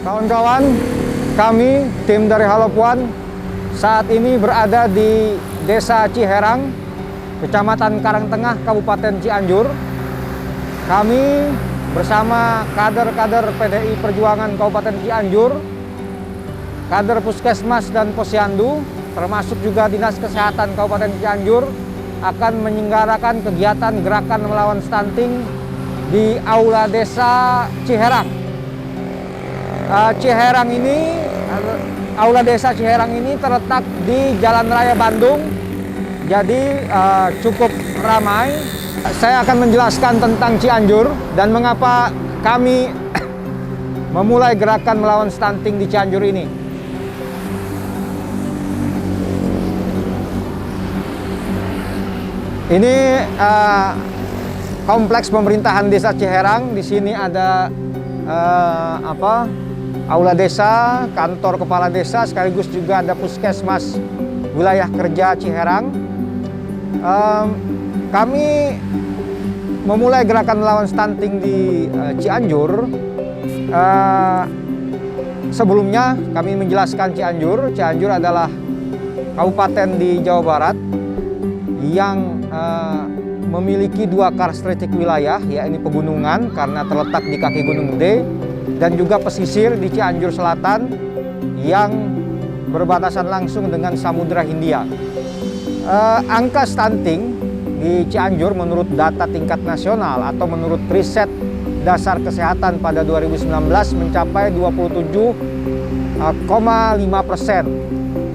Kawan-kawan, kami tim dari Halopuan saat ini berada di Desa Ciherang, Kecamatan Karangtengah, Kabupaten Cianjur. Kami bersama kader-kader PDI Perjuangan Kabupaten Cianjur, kader Puskesmas dan Posyandu, termasuk juga Dinas Kesehatan Kabupaten Cianjur, akan menyelenggarakan kegiatan gerakan melawan stunting di Aula Desa Ciherang. Aula Desa Ciherang ini terletak di Jalan Raya Bandung, jadi cukup ramai. Saya akan menjelaskan tentang Cianjur dan mengapa kami memulai gerakan melawan stunting di Cianjur ini. Ini kompleks pemerintahan Desa Ciherang. Di sini ada aula desa, kantor kepala desa, sekaligus juga ada puskesmas wilayah kerja Ciherang. Kami memulai gerakan melawan stunting di Cianjur. Sebelumnya kami menjelaskan Cianjur. Cianjur adalah kabupaten di Jawa Barat yang memiliki dua karakteristik wilayah, yakni pegunungan karena terletak di kaki Gunung Gede, dan juga pesisir di Cianjur Selatan yang berbatasan langsung dengan Samudra Hindia. Angka stunting di Cianjur menurut data tingkat nasional atau menurut riset dasar kesehatan pada 2019 mencapai 27,5%.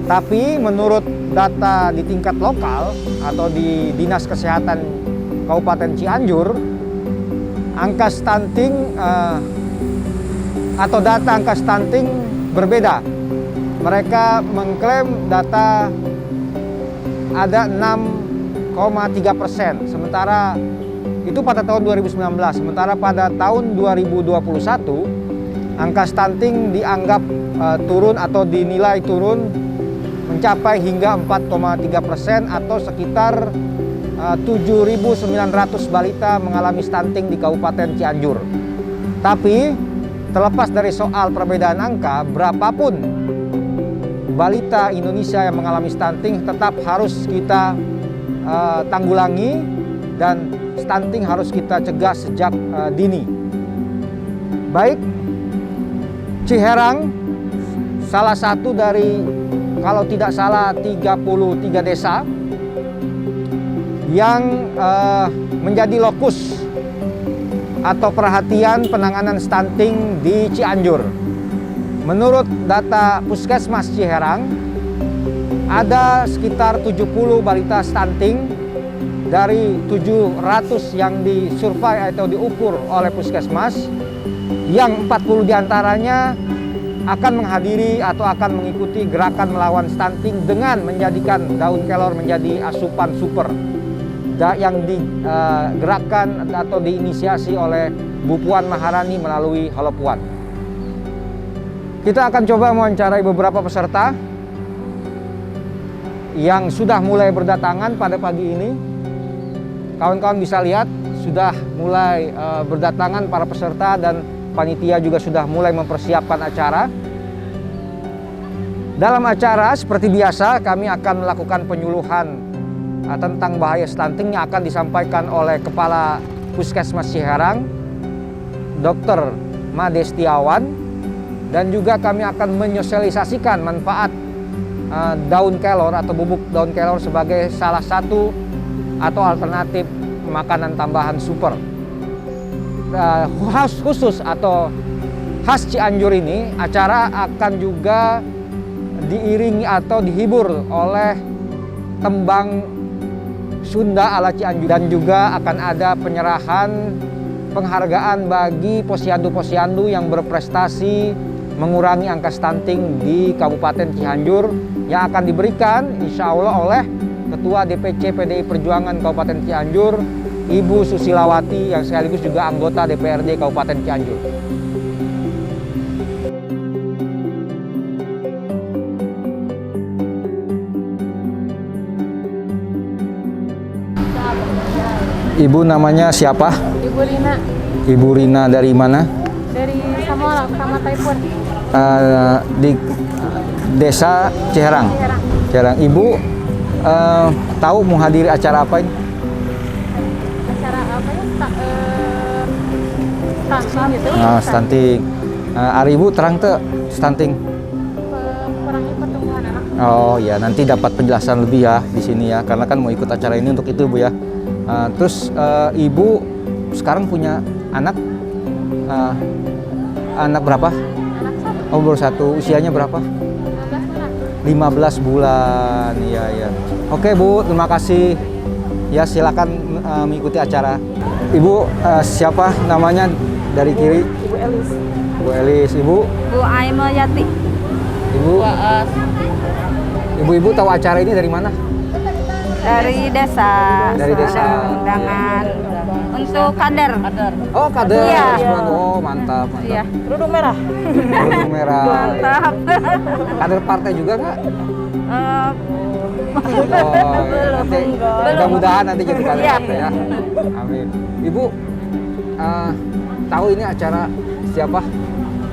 Tapi menurut data di tingkat lokal atau di Dinas Kesehatan Kabupaten Cianjur, angka stunting atau data angka stunting berbeda. Mereka mengklaim data ada 6,3%, sementara itu pada tahun 2019. Sementara pada tahun 2021 angka stunting dianggap turun atau dinilai turun mencapai hingga 4,3% atau sekitar 7.900 balita mengalami stunting di Kabupaten Cianjur. Tapi terlepas dari soal perbedaan angka, berapapun balita Indonesia yang mengalami stunting tetap harus kita tanggulangi, dan stunting harus kita cegah sejak dini. Baik, Ciherang salah satu dari, kalau tidak salah, 33 desa yang menjadi lokus atau perhatian penanganan stunting di Cianjur. Menurut data Puskesmas Ciherang, ada sekitar 70 balita stunting dari 700 yang disurvei atau diukur oleh Puskesmas, yang 40 diantaranya akan menghadiri atau akan mengikuti gerakan melawan stunting dengan menjadikan daun kelor menjadi asupan super yang digerakkan atau diinisiasi oleh Bu Puan Maharani melalui Halopuan. Kita akan coba mewawancarai beberapa peserta yang sudah mulai berdatangan pada pagi ini. Kawan-kawan bisa lihat sudah mulai berdatangan para peserta, dan panitia juga sudah mulai mempersiapkan acara. Dalam acara seperti biasa kami akan melakukan penyuluhan tentang bahaya stunting yang akan disampaikan oleh Kepala Puskesmas Ciherang, Dr. Made Setiawan, dan juga kami akan menyosialisasikan manfaat daun kelor atau bubuk daun kelor sebagai salah satu atau alternatif makanan tambahan super. Khusus atau khas Cianjur ini, acara akan juga diiringi atau dihibur oleh tembang Sunda ala Cianjur, dan juga akan ada penyerahan penghargaan bagi posyandu-posyandu yang berprestasi mengurangi angka stunting di Kabupaten Cianjur, yang akan diberikan insya Allah oleh Ketua DPC PDI Perjuangan Kabupaten Cianjur, Ibu Susilawati, yang sekaligus juga anggota DPRD Kabupaten Cianjur. Ibu namanya siapa? Ibu Rina. Ibu Rina dari mana? Dari Samola, Kecamatan Taipun. di Desa Ciherang. Ciherang. Ibu tahu menghadiri acara apa ini? Acara apa ya? Stunting gitu. Stunting. Hari Ibu terang tuh stunting. Kurangi pertumbuhan anak. Oh ya, nanti dapat penjelasan lebih ya di sini ya, karena kan mau ikut acara ini untuk itu Bu ya. Terus Ibu sekarang punya anak, anak berapa? Anak satu. Oh baru satu, usianya berapa? 15 bulan. 15 bulan, iya ya. Oke Bu, terima kasih. Ya silakan mengikuti acara. Ibu siapa namanya dari kiri? Ibu Elis. Bu Elis, Ibu. Bu Aima Yati. Ibu. Ibu-ibu tahu acara ini dari mana? Dari desa. Dari desa. Ada undangan untuk kader. Oh kader. Iya. Oh mantap, mantap. Iya. Kerudung merah. Kerudung merah. Mantap. Kader partai juga nggak? Eh, Oh, nanti mudah-mudahan nanti jadi kader Iya. partai ya. Amin. Ibu tahu ini acara siapa?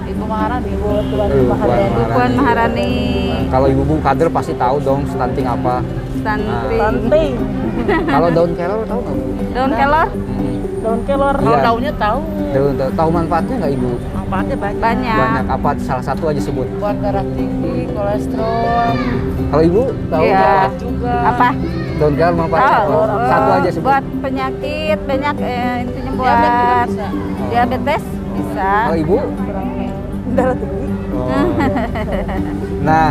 Ibu Maharani. Ibu Tuan Maharani. Ibu Puan Maharani. Kalau ibu kader pasti tahu dong stunting apa. Stunting. Kalau daun kelor tahu nggak Bu? Daun kelor? Daun kelor. Iya. Kalau daunnya tahu. Tahu manfaatnya nggak Ibu? Manfaatnya banyak. Banyak. Apa? Salah satu aja sebut. Buat darah tinggi, kolesterol. Kalau Ibu tahu Iya. apa? Juga. Apa? Daun kelor manfaatnya Tahu. apa? Satu aja sebut. Buat penyakit banyak, intinya Diabetes buat juga bisa. diabetes bisa. Kalau Ibu? Darah tinggi. Oh. Nah,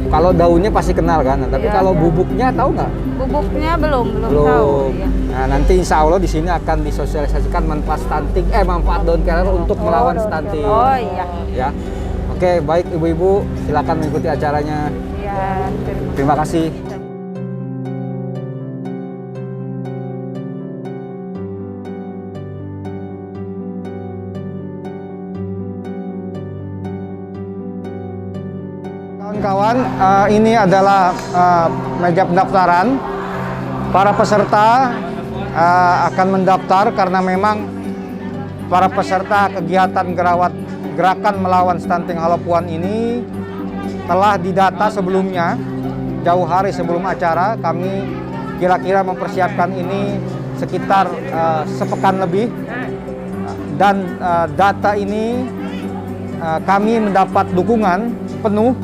kalau daunnya pasti kenal kan, tapi Iya. kalau bubuknya tahu nggak? Bubuknya belum tahu. Iya. Nah, nanti insya Allah di sini akan disosialisasikan manfaat stunting, manfaat daun kelor untuk melawan stunting. Oh iya. Ya, oke baik ibu-ibu, silakan mengikuti acaranya. Iya. Terima kasih. Kawan-kawan, ini adalah meja pendaftaran. Para peserta akan mendaftar karena memang para peserta kegiatan gerakan melawan stunting Halopuan ini telah didata sebelumnya, jauh hari sebelum acara. Kami kira-kira mempersiapkan ini sekitar sepekan lebih, dan data ini kami mendapat dukungan penuh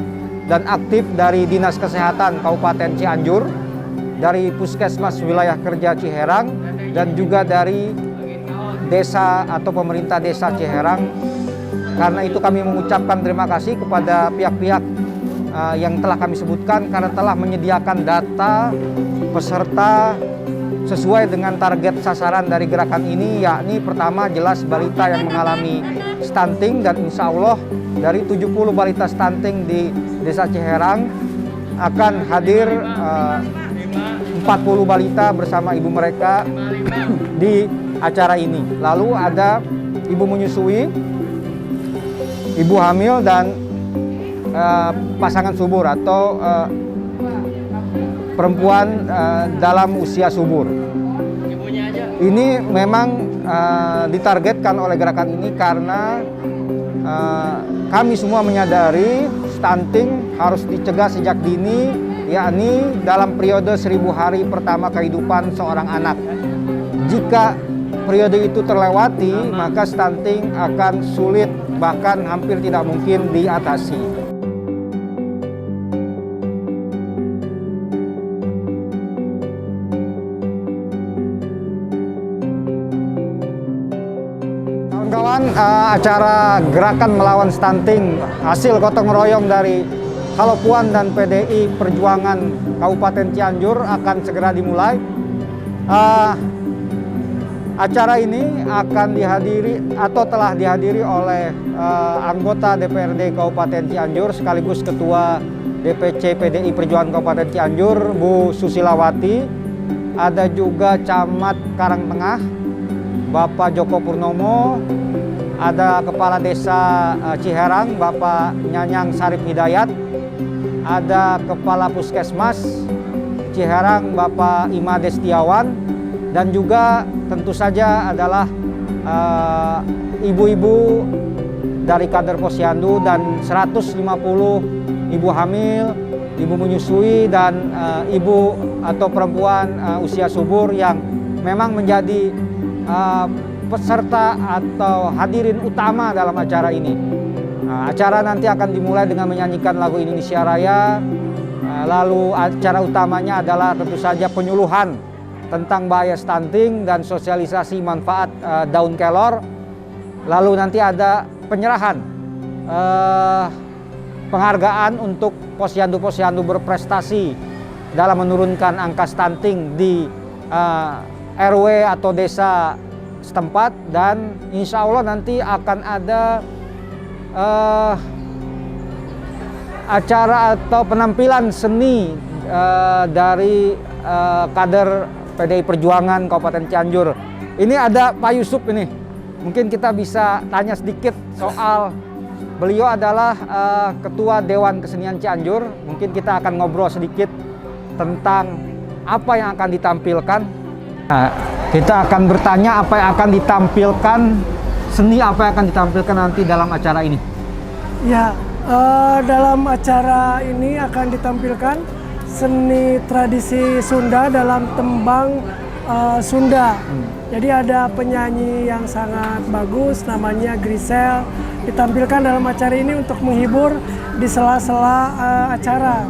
dan aktif dari Dinas Kesehatan Kabupaten Cianjur, dari Puskesmas Wilayah Kerja Ciherang, dan juga dari desa atau pemerintah desa Ciherang. Karena itu kami mengucapkan terima kasih kepada pihak-pihak yang telah kami sebutkan karena telah menyediakan data peserta sesuai dengan target sasaran dari gerakan ini, yakni pertama jelas balita yang mengalami stunting, dan insya Allah dari 70 balita stunting di Desa Ciherang akan hadir 40 balita bersama ibu mereka di acara ini. Lalu ada ibu menyusui, ibu hamil, dan pasangan subur atau perempuan dalam usia subur. Ini memang ditargetkan oleh gerakan ini karena kami semua menyadari stunting harus dicegah sejak dini, yakni dalam periode 1000 hari pertama kehidupan seorang anak. Jika periode itu terlewati, maka stunting akan sulit, bahkan hampir tidak mungkin diatasi. Kawan-kawan, acara gerakan melawan stunting hasil gotong royong dari Halopuan dan PDI Perjuangan Kabupaten Cianjur akan segera dimulai. Acara ini akan dihadiri atau telah dihadiri oleh anggota DPRD Kabupaten Cianjur sekaligus Ketua DPC PDI Perjuangan Kabupaten Cianjur, Bu Susilawati. Ada juga Camat Karangtengah, Bapak Joko Purnomo. Ada Kepala Desa Ciherang, Bapak Nyanyang Sarip Hidayat. Ada Kepala Puskesmas Ciherang, Bapak Ima Destiawan. Dan juga tentu saja adalah ibu-ibu dari kader Posyandu dan 150 ibu hamil, ibu menyusui, dan ibu atau perempuan usia subur yang memang menjadi peserta atau hadirin utama dalam acara ini. Acara nanti akan dimulai dengan menyanyikan lagu Indonesia Raya, lalu acara utamanya adalah tentu saja penyuluhan tentang bahaya stunting dan sosialisasi manfaat daun kelor. Lalu nanti ada penyerahan penghargaan untuk posyandu-posyandu berprestasi dalam menurunkan angka stunting di RW atau desa setempat, dan insya Allah nanti akan ada acara atau penampilan seni dari kader PDI Perjuangan Kabupaten Cianjur. Ini ada Pak Yusuf ini, mungkin kita bisa tanya sedikit soal beliau adalah Ketua Dewan Kesenian Cianjur. Mungkin kita akan ngobrol sedikit tentang apa yang akan ditampilkan. Nah, kita akan bertanya apa yang akan ditampilkan, seni apa yang akan ditampilkan nanti dalam acara ini. Ya, dalam acara ini akan ditampilkan seni tradisi Sunda dalam tembang Sunda. Jadi ada penyanyi yang sangat bagus namanya Grisel, ditampilkan dalam acara ini untuk menghibur di sela-sela acara.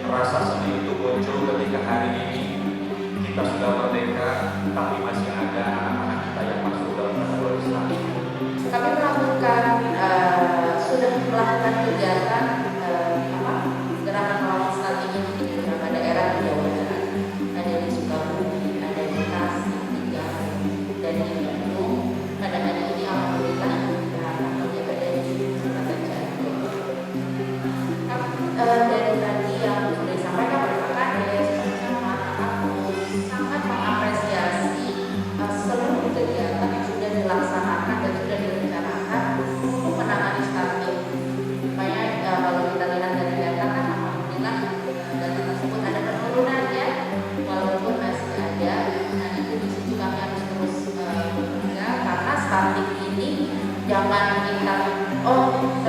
Rasa seni itu muncul ketika hari ini kita sudah merdeka, tapi masih ada anak-anak kita yang masuk dalam polarisasi. Kami melakukan sudah melakukan kegiatan gerakan melawan stunting ini di beberapa daerah di Jawa Barat. Ada di Sukabumi, ada di Tasik, di Garut, dan di Bandung. Pada hari ini alhamdulillah kami berada di Kabupaten Cianjur. Dari tadi yang sudah disampaikan merupakan sangat mengapresiasi seluruh kegiatan yang sudah dilaksanakan dan sudah direncanakan untuk menangani stunting. Supaya kalau kita lihat dari data kan alhamdulillah data tersebut ada penurunan ya, walaupun masih ada. Nah itu di situ kami harus terus bekerja karena stunting ini jangan kita 1.000,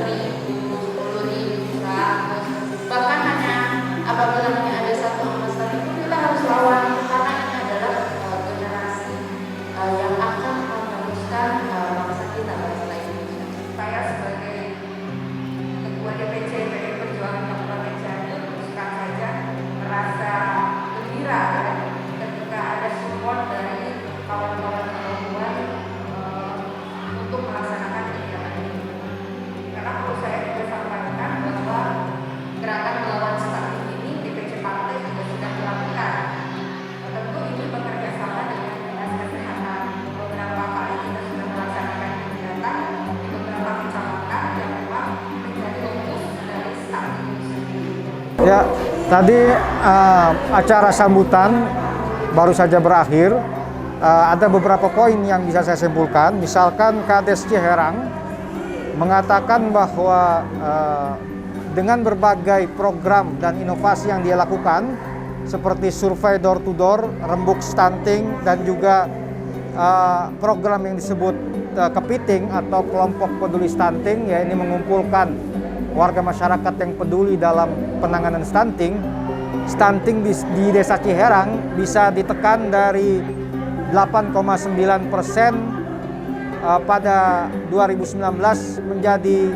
10.000, 100, bahkan hanya apabila hanya ada satu angka stunting itu kita harus lawan, karena ini adalah generasi yang akan meneruskan bangsa kita, bangsa Indonesia. Saya sebagai Ketua DPC PDI Perjuangan Kabupaten Cianjur terus saja merasa gembira ya, ketika ada support dari kawan-kawan perempuan untuk melaksanakan kegiatan ini. Karena perlu saya juga sampaikan bahwa gerakan melawan stunting ini DPC Partai juga sudah dilakukan. Tentu ini bekerja sama dengan Dinas Kesehatan. Beberapa kali kita sudah melaksanakan kegiatan di beberapa kecamatan yang memang menjadi fokus dari stunting itu sendiri. Ya, tadi acara sambutan baru saja berakhir. Ada beberapa poin yang bisa saya simpulkan. Misalkan Kades Ciherang mengatakan bahwa dengan berbagai program dan inovasi yang dia lakukan, seperti survei door to door, rembuk stunting, dan juga program yang disebut kepiting atau kelompok peduli stunting, ya ini mengumpulkan warga masyarakat yang peduli dalam penanganan stunting, stunting di Desa Ciherang bisa ditekan dari 8,9% pada 2019 menjadi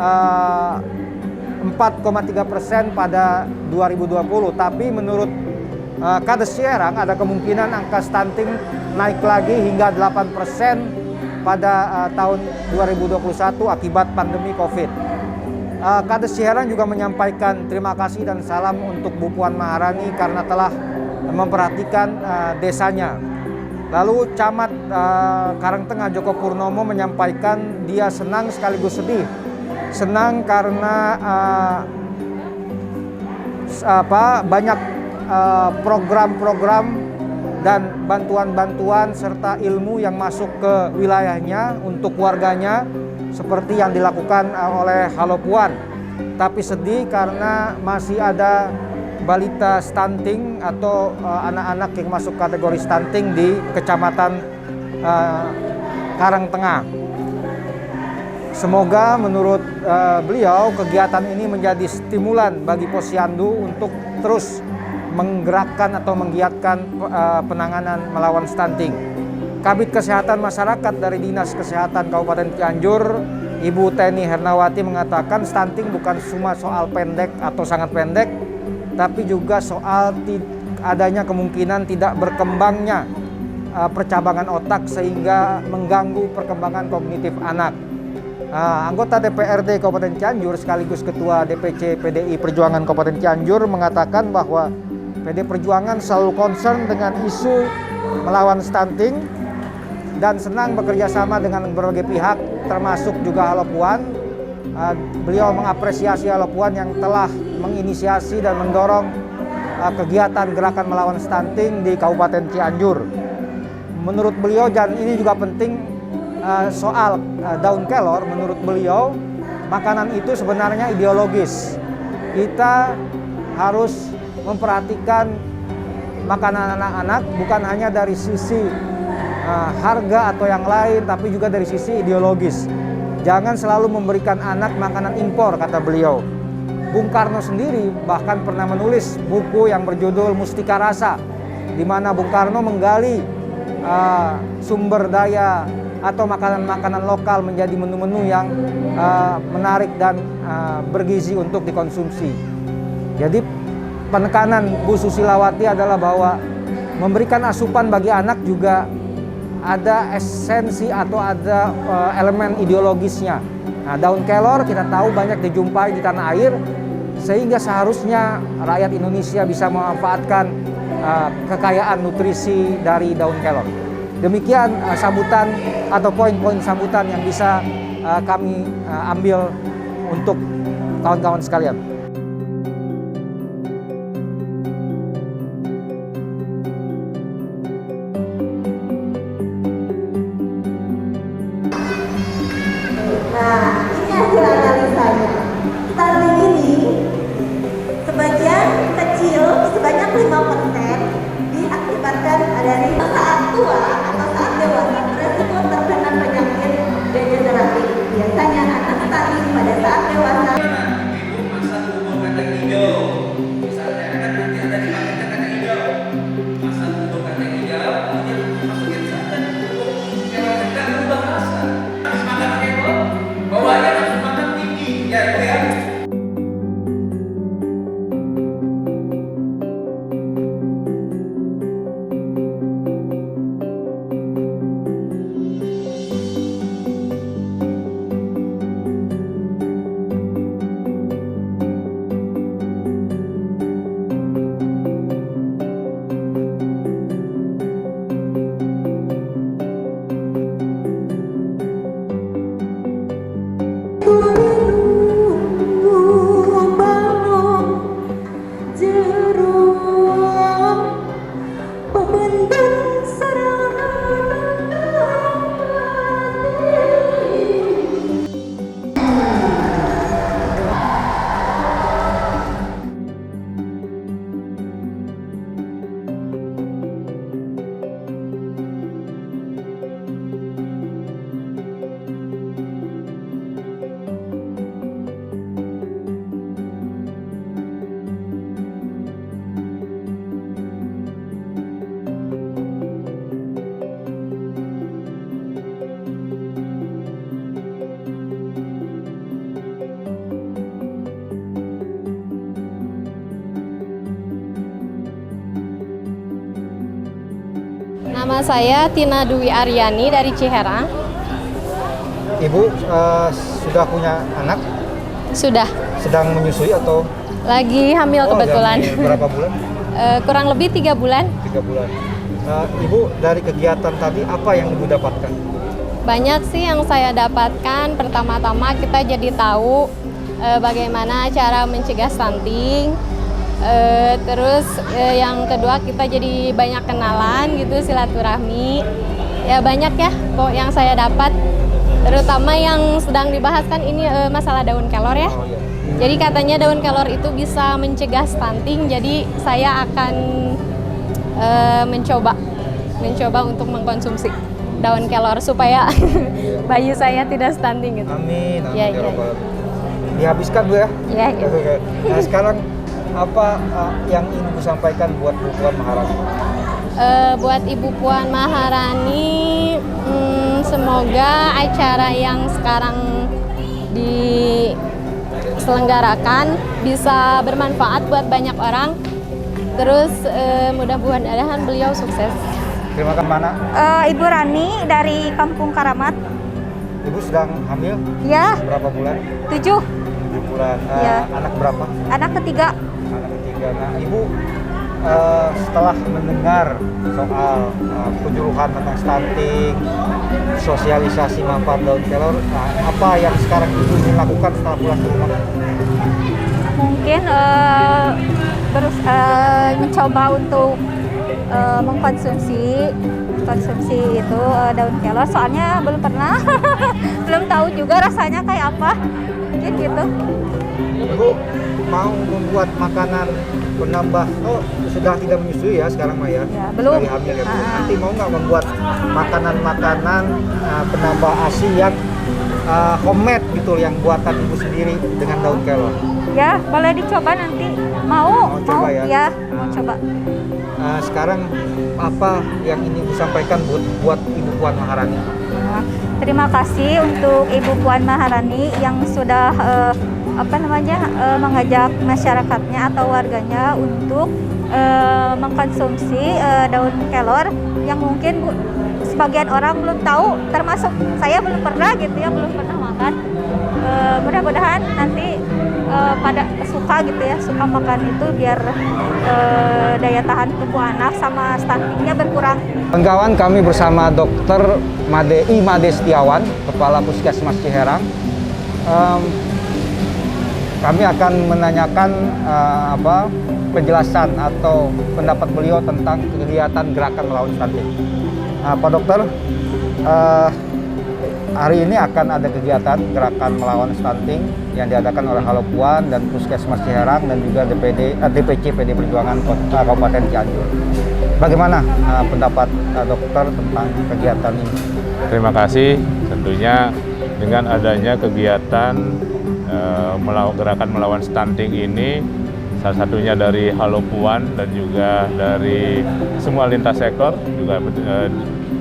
4,3% pada 2020. Tapi menurut Kades Ciherang ada kemungkinan angka stunting naik lagi hingga 8% pada tahun 2021 akibat pandemi COVID. Kades Ciherang juga menyampaikan terima kasih dan salam untuk Bu Puan Maharani karena telah memperhatikan desanya. Lalu Camat Karangtengah Joko Purnomo menyampaikan dia senang sekaligus sedih. Senang karena banyak program-program dan bantuan-bantuan serta ilmu yang masuk ke wilayahnya untuk warganya seperti yang dilakukan oleh Halo Puan. Tapi sedih karena masih ada balita stunting atau anak-anak yang masuk kategori stunting di Kecamatan Karangtengah. Semoga menurut beliau kegiatan ini menjadi stimulan bagi Posyandu untuk terus menggerakkan atau menggiatkan penanganan melawan stunting. Kabid Kesehatan Masyarakat dari Dinas Kesehatan Kabupaten Cianjur, Ibu Teni Hernawati mengatakan stunting bukan cuma soal pendek atau sangat pendek, tapi juga soal adanya kemungkinan tidak berkembangnya percabangan otak sehingga mengganggu perkembangan kognitif anak. Anggota DPRD Kabupaten Cianjur sekaligus Ketua DPC PDI Perjuangan Kabupaten Cianjur mengatakan bahwa PD Perjuangan selalu concern dengan isu melawan stunting dan senang bekerja sama dengan berbagai pihak termasuk juga Halo Puan. Beliau mengapresiasi Halo Puan yang telah menginisiasi dan mendorong kegiatan gerakan melawan stunting di Kabupaten Cianjur. Menurut beliau, dan ini juga penting, soal daun kelor, menurut beliau makanan itu sebenarnya ideologis. Kita harus memperhatikan makanan anak-anak bukan hanya dari sisi harga atau yang lain, tapi juga dari sisi ideologis. Jangan selalu memberikan anak makanan impor, kata beliau. Bung Karno sendiri bahkan pernah menulis buku yang berjudul Mustika Rasa, di mana Bung Karno menggali sumber daya atau makanan-makanan lokal menjadi menu-menu yang menarik dan bergizi untuk dikonsumsi. Jadi penekanan Bu Susilawati adalah bahwa memberikan asupan bagi anak juga ada esensi atau ada elemen ideologisnya. Nah, daun kelor kita tahu banyak dijumpai di tanah air, sehingga seharusnya rakyat Indonesia bisa memanfaatkan kekayaan nutrisi dari daun kelor. Demikian sambutan atau poin-poin sambutan yang bisa kami ambil untuk kawan-kawan sekalian. Nah, ini hasil analisanya. Stunting ini sebagian kecil, sebanyak 5% diakibatkan dari saat tua atau saat dewasa beresiko terkena penyakit degeneratif. Biasanya anak stunting pada saat dewasa. Nama saya Tina Dwi Aryani dari Ciherang. Ibu sudah punya anak? Sudah, Sedang menyusui atau? lagi hamil kebetulan. Dari berapa bulan? Kurang lebih 3 bulan. 3 bulan. Ibu dari kegiatan tadi apa yang Ibu dapatkan? Banyak sih yang saya dapatkan. Pertama-tama kita jadi tahu bagaimana cara mencegah stunting. Terus yang kedua kita jadi banyak kenalan gitu, silaturahmi. Ya banyak ya kok yang saya dapat. Terutama yang sedang dibahas kan ini masalah daun kelor ya. Oh, iya. Jadi katanya daun kelor itu bisa mencegah stunting. Jadi saya akan mencoba untuk mengkonsumsi daun kelor supaya bayi saya tidak stunting gitu. Amin. Amin. Ya, Ya ya. Rabbal. Dihabiskan Bu ya? Iya, iya. Oke. Nah sekarang apa yang ingin Ibu sampaikan buat Bu Puan Maharani? Buat Ibu Puan Maharani, semoga acara yang sekarang diselenggarakan bisa bermanfaat buat banyak orang. Terus mudah-mudahan beliau sukses. Terima kasih. Mana? Ibu Rani dari Kampung Karamat. Ibu sedang hamil? Ya, Berapa bulan? 7. 7 bulan. Ya. Anak berapa? Anak ketiga. Anak ketiga. Nah Ibu setelah mendengar soal penyuluhan tentang stunting, sosialisasi manfaat daun kelor, apa yang sekarang Ibu ingin lakukan setelah pulang ke rumah? Mungkin mencoba untuk mengkonsumsi itu daun kelor, soalnya belum pernah belum tahu juga rasanya kayak apa, mungkin gitu. Ibu mau membuat makanan penambah, sudah tidak menyusui ya sekarang Mah ya? Ya, belum. Dari hamil ya Bu. Nanti mau nggak membuat makanan-makanan penambah ASI yang homemade gitu, yang buatan Ibu sendiri dengan daun kelor? Ya, boleh dicoba nanti. Mau coba ya? mau coba. Sekarang apa yang ingin Ibu sampaikan buat Ibu Puan Maharani? Nah, terima kasih untuk Ibu Puan Maharani yang sudah mengajak masyarakatnya atau warganya untuk mengkonsumsi daun kelor yang mungkin sebagian orang belum tahu, termasuk saya belum pernah gitu ya, belum pernah makan. Mudah-mudahan nanti pada suka gitu ya, suka makan itu biar daya tahan tubuh anak sama stuntingnya berkurang. Kawan kami bersama Dr. Made Setiawan, Kepala Puskesmas Ciherang. Kami akan menanyakan penjelasan atau pendapat beliau tentang kegiatan gerakan melawan stunting. Pak Dokter, hari ini akan ada kegiatan gerakan melawan stunting yang diadakan oleh Halo Puan dan Puskesmas Ciherang dan juga DPC PD Perjuangan Kabupaten Cianjur. Bagaimana pendapat dokter tentang kegiatan ini? Terima kasih. Tentunya dengan adanya kegiatan gerakan melawan stunting ini, salah satunya dari Halo Puan dan juga dari semua lintas sektor, juga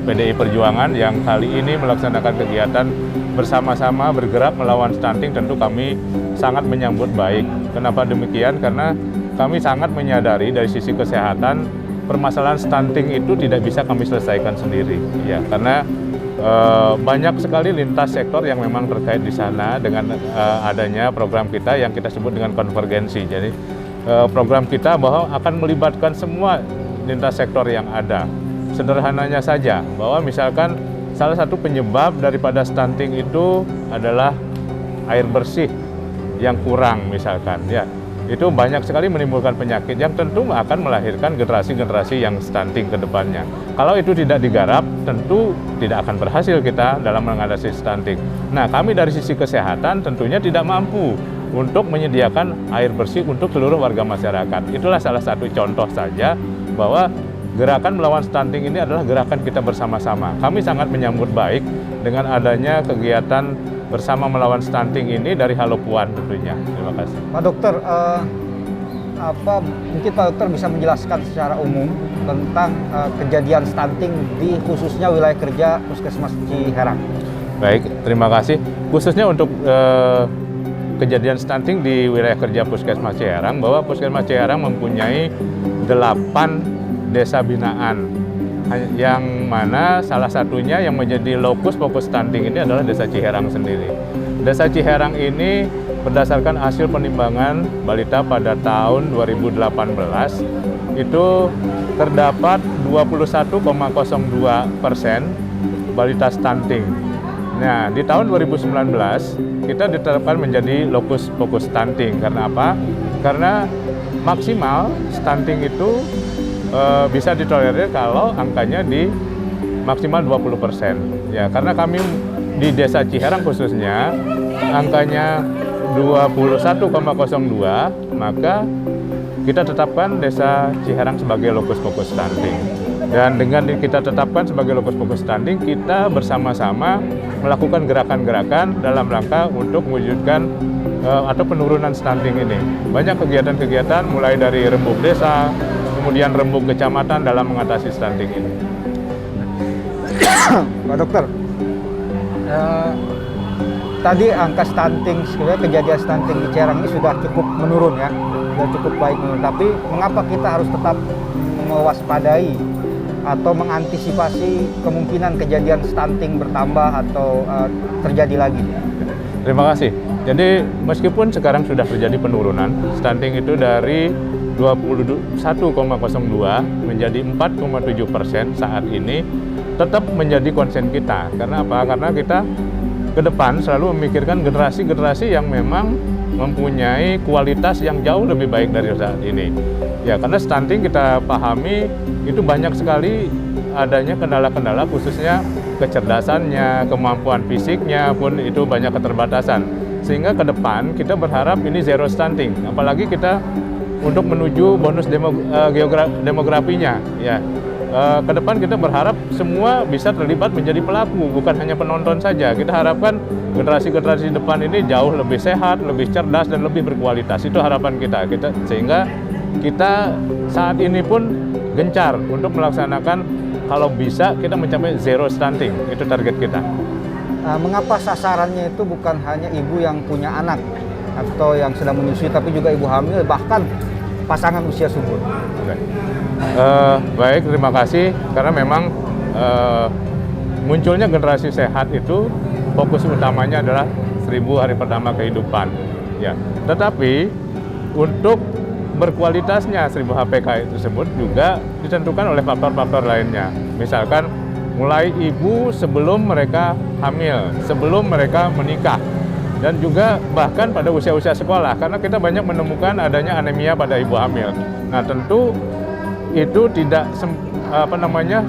PDI Perjuangan yang kali ini melaksanakan kegiatan bersama-sama bergerak melawan stunting, tentu kami sangat menyambut baik. Kenapa demikian? Karena kami sangat menyadari dari sisi kesehatan permasalahan stunting itu tidak bisa kami selesaikan sendiri, ya, karena banyak sekali lintas sektor yang memang terkait di sana dengan adanya program kita yang kita sebut dengan konvergensi. Jadi program kita bahwa akan melibatkan semua lintas sektor yang ada. Sederhananya saja, bahwa misalkan salah satu penyebab daripada stunting itu adalah air bersih yang kurang misalkan, ya. Itu banyak sekali menimbulkan penyakit yang tentu akan melahirkan generasi-generasi yang stunting ke depannya. Kalau itu tidak digarap, tentu tidak akan berhasil kita dalam mengatasi stunting. Nah, kami dari sisi kesehatan tentunya tidak mampu untuk menyediakan air bersih untuk seluruh warga masyarakat. Itulah salah satu contoh saja bahwa gerakan melawan stunting ini adalah gerakan kita bersama-sama. Kami sangat menyambut baik dengan adanya kegiatan bersama melawan stunting ini dari Halo Puan tentunya. Terima kasih. Pak Dokter, mungkin Pak Dokter bisa menjelaskan secara umum tentang kejadian stunting di khususnya wilayah kerja Puskesmas Ciherang. Baik, terima kasih. Khususnya untuk kejadian stunting di wilayah kerja Puskesmas Ciherang, bahwa Puskesmas Ciherang mempunyai 8 desa binaan yang mana salah satunya yang menjadi lokus fokus stunting ini adalah Desa Ciherang sendiri. Desa Ciherang ini berdasarkan hasil penimbangan balita pada tahun 2018 itu terdapat 21,02% balita stunting. Nah, di tahun 2019 kita ditetapkan menjadi lokus fokus stunting. Karena apa? Karena maksimal stunting itu bisa ditolerir kalau angkanya di maksimal 20%. Ya, karena kami di Desa Ciherang khususnya angkanya 21,02, maka kita tetapkan Desa Ciherang sebagai lokus fokus stunting. Dan dengan kita tetapkan sebagai lokus fokus stunting, kita bersama-sama melakukan gerakan-gerakan dalam rangka untuk mewujudkan atau penurunan stunting ini. Banyak kegiatan-kegiatan mulai dari rembuk desa, kemudian rembuk kecamatan dalam mengatasi stunting ini. Pak Dokter, tadi angka stunting, sebenarnya kejadian stunting di Ciherang ini sudah cukup menurun ya, sudah cukup baik menurun. Tapi mengapa kita harus tetap mewaspadai atau mengantisipasi kemungkinan kejadian stunting bertambah atau terjadi lagi? Terima kasih. Jadi meskipun sekarang sudah terjadi penurunan, stunting itu dari 21,02 menjadi 4,7% saat ini, tetap menjadi konsen kita. Karena apa? Karena kita ke depan selalu memikirkan generasi-generasi yang memang mempunyai kualitas yang jauh lebih baik dari saat ini. Ya, karena stunting kita pahami itu banyak sekali adanya kendala-kendala, khususnya kecerdasannya, kemampuan fisiknya pun itu banyak keterbatasan. Sehingga ke depan kita berharap ini zero stunting. Apalagi kita untuk menuju bonus demografinya, ya. Ke depan kita berharap semua bisa terlibat menjadi pelaku, bukan hanya penonton saja. Kita harapkan generasi-generasi depan ini jauh lebih sehat, lebih cerdas, dan lebih berkualitas. Itu harapan kita. Sehingga kita saat ini pun gencar untuk melaksanakan, kalau bisa kita mencapai zero stunting. Itu target kita. Mengapa sasarannya itu bukan hanya ibu yang punya anak atau yang sedang menyusui, tapi juga ibu hamil, bahkan pasangan usia subur? Baik, terima kasih. Karena memang munculnya generasi sehat itu fokus utamanya adalah 1000 hari pertama kehidupan. Ya, tetapi untuk berkualitasnya 1000 HPK tersebut juga ditentukan oleh faktor-faktor lainnya. Misalkan mulai ibu sebelum mereka hamil, sebelum mereka menikah, dan juga bahkan pada usia-usia sekolah, karena kita banyak menemukan adanya anemia pada ibu hamil. Nah, tentu itu tidak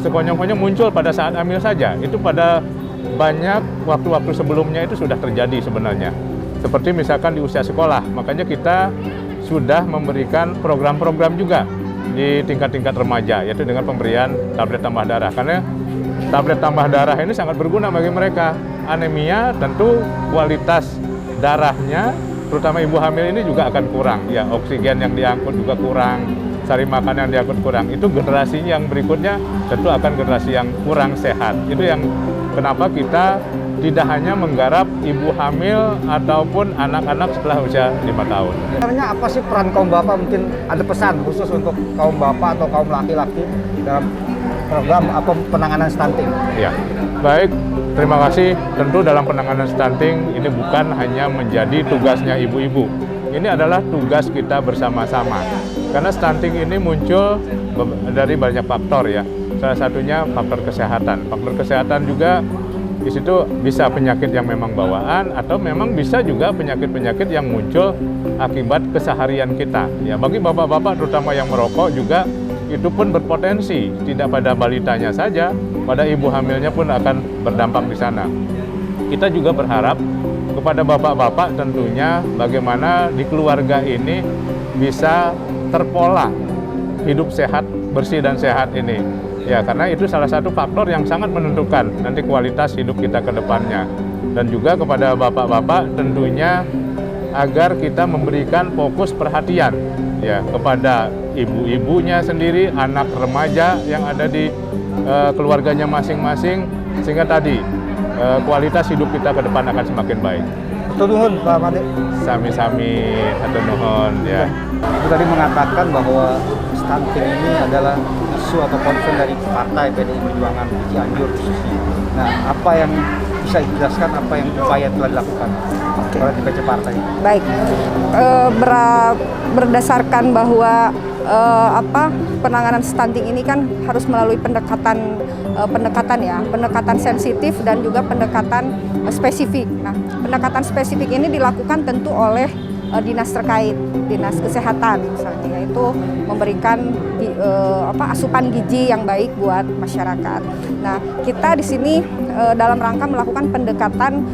sekonyong-konyong muncul pada saat hamil saja. Itu pada banyak waktu-waktu sebelumnya itu sudah terjadi sebenarnya. Seperti misalkan di usia sekolah, makanya kita sudah memberikan program-program juga di tingkat-tingkat remaja, yaitu dengan pemberian tablet tambah darah. Karena tablet tambah darah ini sangat berguna bagi mereka. Anemia tentu kualitas darahnya, terutama ibu hamil ini juga akan kurang. Ya, oksigen yang diangkut juga kurang, sari makan yang diangkut kurang. Itu generasi yang berikutnya tentu akan generasi yang kurang sehat. Itu yang kenapa kita tidak hanya menggarap ibu hamil ataupun anak-anak setelah usia 5 tahun. Sebenarnya apa sih peran kaum bapak? Mungkin ada pesan khusus untuk kaum bapak atau kaum laki-laki dalam program apa penanganan stunting? Ya, baik. Terima kasih. Tentu dalam penanganan stunting ini bukan hanya menjadi tugasnya ibu-ibu. Ini adalah tugas kita bersama-sama. Karena stunting ini muncul dari banyak faktor ya. Salah satunya faktor kesehatan. Faktor kesehatan juga di situ bisa penyakit yang memang bawaan atau memang bisa juga penyakit-penyakit yang muncul akibat keseharian kita. Ya, bagi bapak-bapak terutama yang merokok juga itu pun berpotensi, tidak pada balitanya saja, pada ibu hamilnya pun akan berdampak di sana. Kita juga berharap kepada bapak-bapak tentunya bagaimana di keluarga ini bisa terpola hidup sehat, bersih dan sehat ini. Ya, karena itu salah satu faktor yang sangat menentukan nanti kualitas hidup kita ke depannya. Dan juga kepada bapak-bapak tentunya agar kita memberikan fokus perhatian ya kepada ibu-ibunya sendiri, anak remaja yang ada di keluarganya masing-masing, sehingga tadi kualitas hidup kita ke depan akan semakin baik. Hatur nuhun Pak Made. Sami-sami hatur nuhun ya. Ibu tadi mengatakan bahwa stunting ini adalah isu atau concern dari partai PDI Perjuangan di Cianjur khususnya. Nah, apa yang bisa dijelaskan, apa yang upaya telah dilakukan oleh DPC partai? Baik, berdasarkan bahwa penanganan stunting ini kan harus melalui pendekatan sensitif dan juga pendekatan spesifik. Nah, pendekatan spesifik ini dilakukan tentu oleh dinas terkait, dinas kesehatan misalnya, yaitu memberikan asupan gizi yang baik buat masyarakat. Nah, kita di sini dalam rangka melakukan pendekatan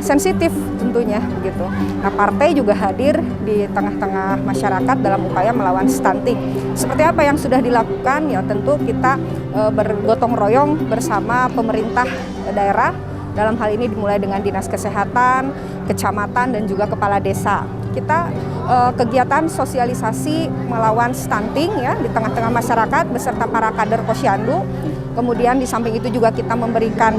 sensitif tentunya begitu. Nah, partai juga hadir di tengah-tengah masyarakat dalam upaya melawan stunting. Seperti apa yang sudah dilakukan? Ya tentu kita bergotong royong bersama pemerintah daerah. Dalam hal ini dimulai dengan dinas kesehatan, kecamatan dan juga kepala desa. Kita kegiatan sosialisasi melawan stunting ya di tengah-tengah masyarakat beserta para kader Posyandu. Kemudian di samping itu juga kita memberikan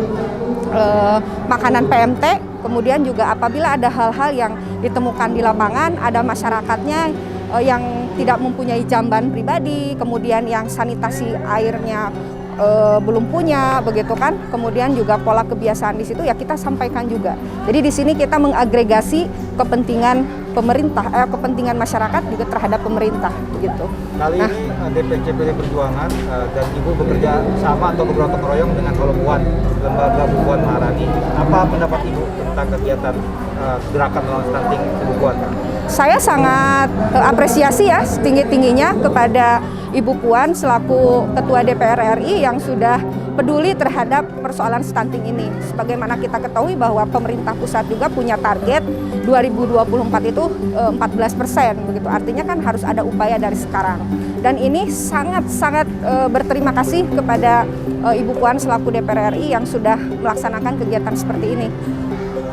makanan PMT. Kemudian juga apabila ada hal-hal yang ditemukan di lapangan, ada masyarakatnya yang tidak mempunyai jamban pribadi, kemudian yang sanitasi airnya belum punya, begitu kan. Kemudian juga pola kebiasaan di situ ya kita sampaikan juga. Jadi di sini kita mengagregasi kepentingan pemerintah, kepentingan masyarakat juga terhadap pemerintah, begitu. Kali ini DPC PDI Perjuangan dan Ibu bekerja sama atau bergotong royong dengan Holopuan, Lembaga Bukuan Maharani. Apa pendapat Ibu tentang kegiatan gerakan melawan stunting Ibu Puan? Saya sangat apresiasi ya setinggi-tingginya kepada Ibu Puan selaku Ketua DPR RI yang sudah peduli terhadap persoalan stunting ini. Sebagaimana kita ketahui bahwa pemerintah pusat juga punya target 2024 itu 14%, begitu. Artinya kan harus ada upaya dari sekarang. Dan ini sangat-sangat berterima kasih kepada Ibu Puan selaku DPR RI yang sudah melaksanakan kegiatan seperti ini.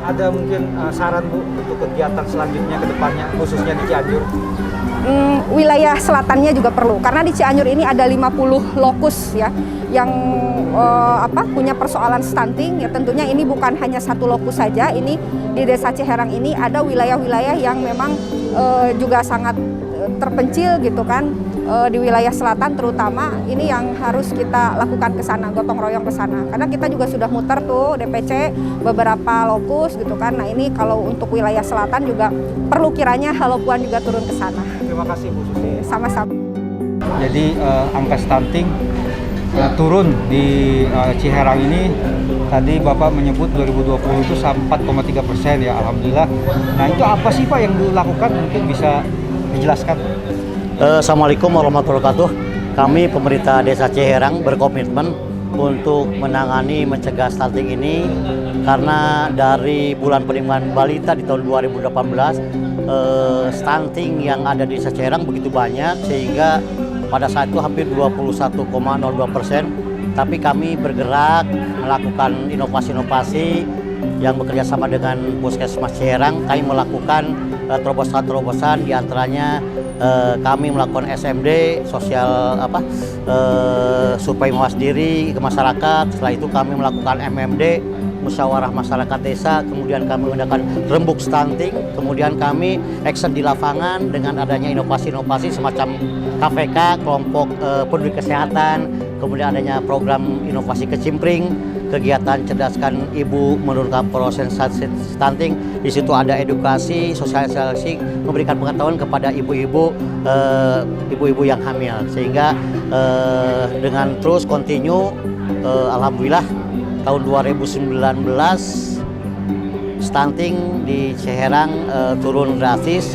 Ada mungkin saran Bu untuk kegiatan selanjutnya ke depannya khususnya di Cianjur? Wilayah selatannya juga perlu karena di Cianjur ini ada 50 lokus ya yang punya persoalan stunting ya. Tentunya ini bukan hanya satu lokus saja, ini di Desa Ciherang ini ada wilayah-wilayah yang memang juga sangat terpencil gitu kan. Di wilayah selatan terutama ini yang harus kita lakukan ke sana, gotong royong ke sana. Karena kita juga sudah muter tuh DPC beberapa lokus gitu kan. Nah, ini kalau untuk wilayah selatan juga perlu kiranya Halopuan juga turun ke sana. Terima kasih Bu Susi. Sama-sama. Jadi angka stunting turun di Ciherang ini. Tadi Bapak menyebut 2020 itu 4,3% ya, alhamdulillah. Nah, itu apa sih Pak yang dilakukan? Mungkin bisa dijelaskan. Assalamualaikum warahmatullahi wabarakatuh. Kami pemerintah Desa Ciherang berkomitmen untuk menangani mencegah stunting ini karena dari bulan perlindungan balita di tahun 2018 stunting yang ada di Desa Ciherang begitu banyak sehingga pada saat itu hampir 21,02%. Tapi kami bergerak melakukan inovasi-inovasi yang bekerja sama dengan Puskesmas Ciherang. Kami melakukan terobosan-terobosan diantaranya kami melakukan SMD sosial survei mawas diri ke masyarakat. Setelah itu kami melakukan MMD musyawarah masyarakat desa, kemudian kami menggunakan rembuk stunting, kemudian kami action di lapangan dengan adanya inovasi-inovasi semacam KVK, kelompok peduli kesehatan, kemudian adanya program inovasi kecimpring, kegiatan cerdaskan ibu menurunkan proses stunting. Di situ ada edukasi, sosialisasi, memberikan pengetahuan kepada ibu-ibu yang hamil, sehingga dengan terus continue, alhamdulillah tahun 2019 stunting di Ciherang turun drastis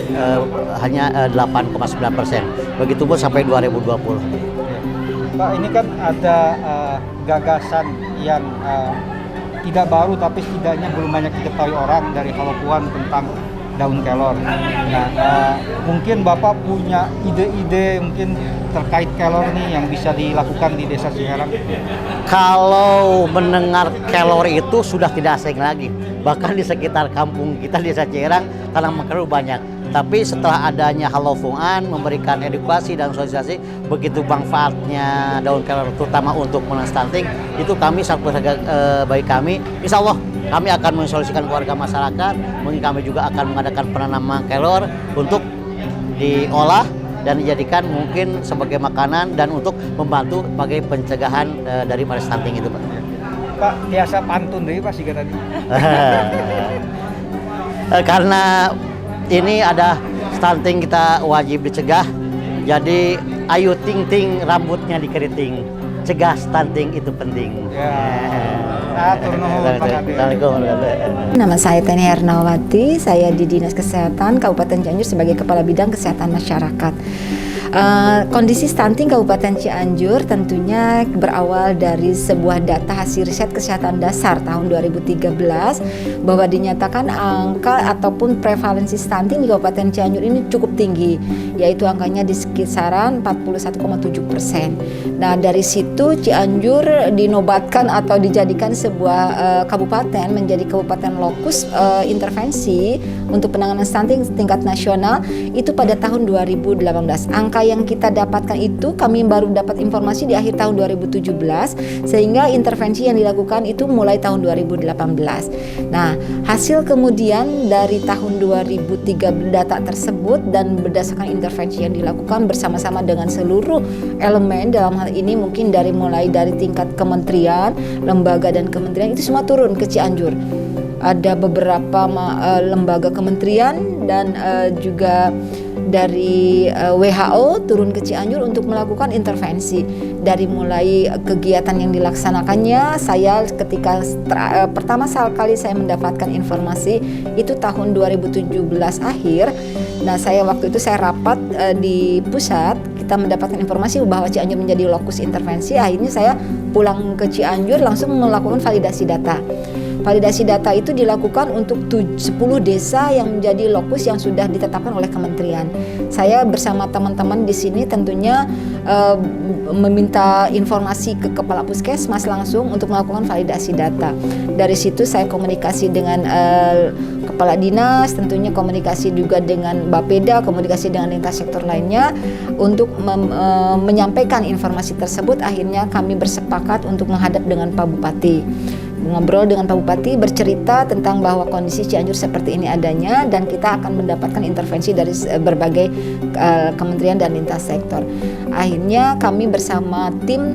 hanya 8,9%. Begitupun sampai 2020. Pak, ini kan ada gagasan yang tidak baru tapi setidaknya belum banyak diketahui orang dari Halopuan tentang daun kelor. Nah, mungkin Bapak punya ide-ide mungkin terkait kelor nih yang bisa dilakukan di Desa Ciherang? Kalau mendengar kelor itu sudah tidak asing lagi. Bahkan di sekitar kampung kita di Desa Ciherang tanaman kelor banyak. Tapi setelah adanya Halopuan memberikan edukasi dan sosialisasi begitu manfaatnya daun kelor terutama untuk menangani stunting, itu kami sangat berharga bagi kami. Insya Allah kami akan mensolusikan ke warga masyarakat. Mungkin kami juga akan mengadakan penanaman kelor untuk diolah dan dijadikan mungkin sebagai makanan dan untuk membantu sebagai pencegahan daripada stunting itu, Pak. Pak, biasa pantun deh Pak Siga tadi. Karena ini ada stunting kita wajib dicegah. Jadi ayo ting-ting rambutnya dikeriting. Cegah stunting itu penting. Ya. Assalamualaikum. Nama saya Teni Ernawati, saya di Dinas Kesehatan Kabupaten Cianjur sebagai Kepala Bidang Kesehatan Masyarakat. Kondisi stunting Kabupaten Cianjur tentunya berawal dari sebuah data hasil riset kesehatan dasar tahun 2013 bahwa dinyatakan angka ataupun prevalensi stunting di Kabupaten Cianjur ini cukup tinggi, yaitu angkanya di kisaran 41,7%. Nah, dari situ Cianjur dinobatkan atau dijadikan sebuah kabupaten menjadi kabupaten lokus intervensi untuk penanganan stunting tingkat nasional itu pada tahun 2018. Angka yang kita dapatkan itu kami baru dapat informasi di akhir tahun 2017, sehingga intervensi yang dilakukan itu mulai tahun 2018. Nah, hasil kemudian dari tahun 2003 data tersebut dan berdasarkan intervensi yang dilakukan bersama-sama dengan seluruh elemen, dalam hal ini mungkin mulai dari tingkat kementerian, lembaga dan kementerian itu semua turun ke Cianjur. Ada beberapa lembaga kementerian dan juga dari WHO turun ke Cianjur untuk melakukan intervensi. Dari mulai kegiatan yang dilaksanakannya, saya ketika pertama kali saya mendapatkan informasi itu tahun 2017 akhir. Nah, saya waktu itu saya rapat di pusat, kita mendapatkan informasi bahwa Cianjur menjadi lokus intervensi. Akhirnya saya pulang ke Cianjur langsung melakukan validasi data. Validasi data itu dilakukan untuk 10 desa yang menjadi lokus yang sudah ditetapkan oleh kementerian. Saya bersama teman-teman di sini tentunya meminta informasi ke Kepala Puskesmas langsung untuk melakukan validasi data. Dari situ saya komunikasi dengan Kepala Dinas, tentunya komunikasi juga dengan Bapeda, komunikasi dengan lintas sektor lainnya untuk menyampaikan informasi tersebut. Akhirnya kami bersepakat untuk menghadap dengan Pak Bupati. Ngobrol dengan Pak Bupati, bercerita tentang bahwa kondisi Cianjur seperti ini adanya dan kita akan mendapatkan intervensi dari berbagai kementerian dan lintas sektor. Akhirnya kami bersama tim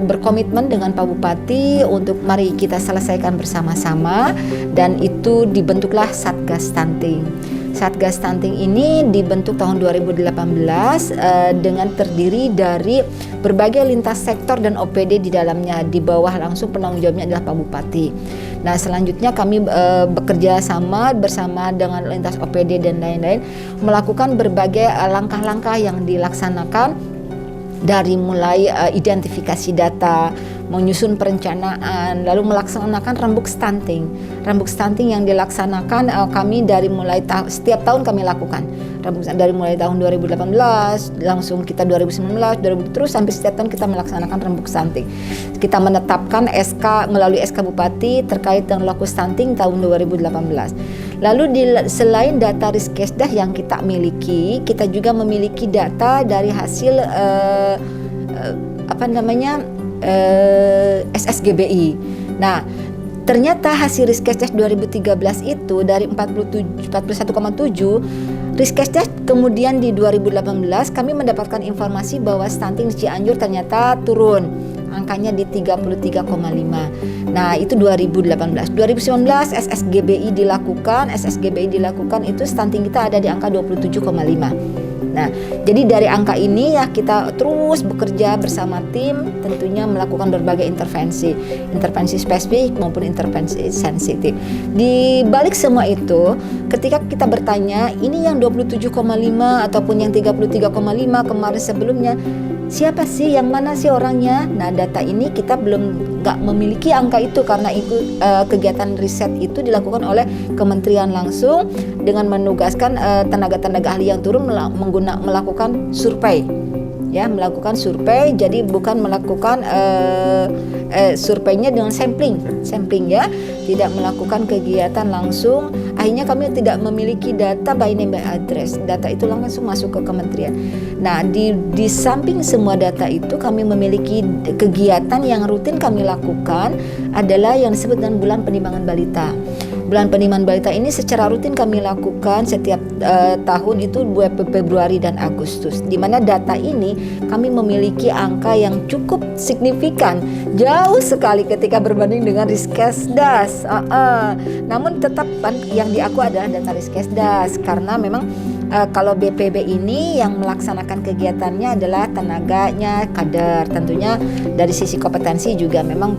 berkomitmen dengan Pak Bupati untuk mari kita selesaikan bersama-sama, dan itu dibentuklah Satgas Stunting. Satgas Stunting ini dibentuk tahun 2018 dengan terdiri dari berbagai lintas sektor dan OPD di dalamnya. Di bawah langsung penanggung jawabnya adalah Pak Bupati. Nah, selanjutnya kami bekerja sama bersama dengan lintas OPD dan lain-lain melakukan berbagai langkah-langkah yang dilaksanakan, dari mulai identifikasi data, menyusun perencanaan, lalu melaksanakan rembuk stunting. Rembuk stunting yang dilaksanakan kami dari mulai setiap tahun kami lakukan. Dari mulai tahun 2018, langsung kita 2019, terus sampai setiap tahun kita melaksanakan rembuk stunting. Kita menetapkan SK melalui SK Bupati terkait dengan lokus stunting tahun 2018. Lalu selain data Riskesdah yang kita miliki, kita juga memiliki data dari hasil SSGBI. Nah, ternyata hasil Riskesdah 2013 itu dari 41,7 Riskesdah, kemudian di 2018 kami mendapatkan informasi bahwa stunting di Cianjur ternyata turun, angkanya di 33,5. Nah, itu 2018. 2019 SSGBI dilakukan itu stunting kita ada di angka 27,5. Nah, jadi dari angka ini ya kita terus bekerja bersama tim, tentunya melakukan berbagai intervensi spesifik maupun intervensi sensitif. Di balik semua itu, ketika kita bertanya, ini yang 27,5 ataupun yang 33,5 kemarin sebelumnya, siapa sih, yang mana sih orangnya? Nah, data ini kita belum nggak memiliki angka itu karena kegiatan riset itu dilakukan oleh kementerian langsung dengan menugaskan tenaga-tenaga ahli yang turun melakukan survei. ya, melakukan survei. Jadi bukan melakukan surveinya dengan sampling ya, tidak melakukan kegiatan langsung. Akhirnya kami tidak memiliki data by name by address. Data itu langsung masuk ke kementerian. Nah, di samping semua data itu, kami memiliki kegiatan yang rutin kami lakukan adalah yang disebut dengan bulan penimbangan balita. Bulan penimbangan balita ini secara rutin kami lakukan setiap tahun itu Februari dan Agustus, di mana data ini kami memiliki angka yang cukup signifikan, jauh sekali ketika berbanding dengan Riskesdas. Namun tetap yang diaku adalah data Riskesdas, karena memang kalau BPB ini yang melaksanakan kegiatannya adalah tenaganya, kader. Tentunya dari sisi kompetensi juga memang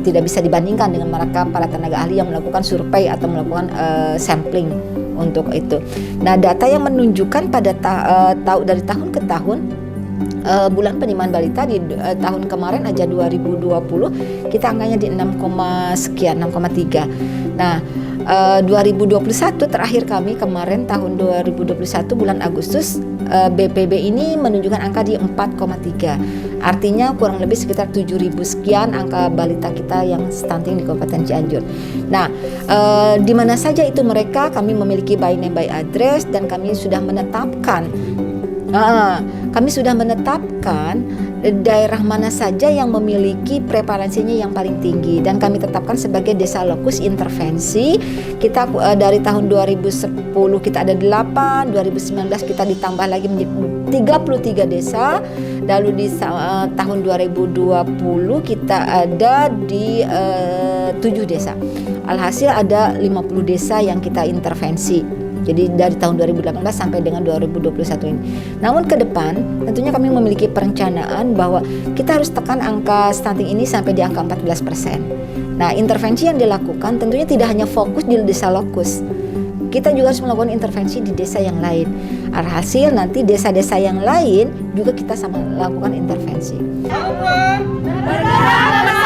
tidak bisa dibandingkan dengan mereka para tenaga ahli yang melakukan survei atau melakukan sampling untuk itu. Nah, data yang menunjukkan pada dari tahun ke tahun, bulan penimbangan balita di tahun kemarin aja 2020 kita angkanya di 6,3. Nah, 2021 terakhir kami kemarin tahun 2021 bulan Agustus, BPB ini menunjukkan angka di 4,3. Artinya kurang lebih sekitar 7.000 sekian angka balita kita yang stunting di Kabupaten Cianjur. Nah, di mana saja itu mereka, kami memiliki by name by address, dan kami sudah menetapkan daerah mana saja yang memiliki prevalensinya yang paling tinggi, dan kami tetapkan sebagai desa lokus intervensi. Kita dari tahun 2010 kita ada 8, 2019 kita ditambah lagi menjadi 33 desa, lalu di tahun 2020 kita ada di 7 desa. Alhasil ada 50 desa yang kita intervensi. Jadi dari tahun 2018 sampai dengan 2021 ini. Namun ke depan tentunya kami memiliki perencanaan bahwa kita harus tekan angka stunting ini sampai di angka 14%. Nah, intervensi yang dilakukan tentunya tidak hanya fokus di desa lokus. Kita juga harus melakukan intervensi di desa yang lain. Alhasil nanti desa-desa yang lain juga kita sama lakukan intervensi. Bergerak bersama.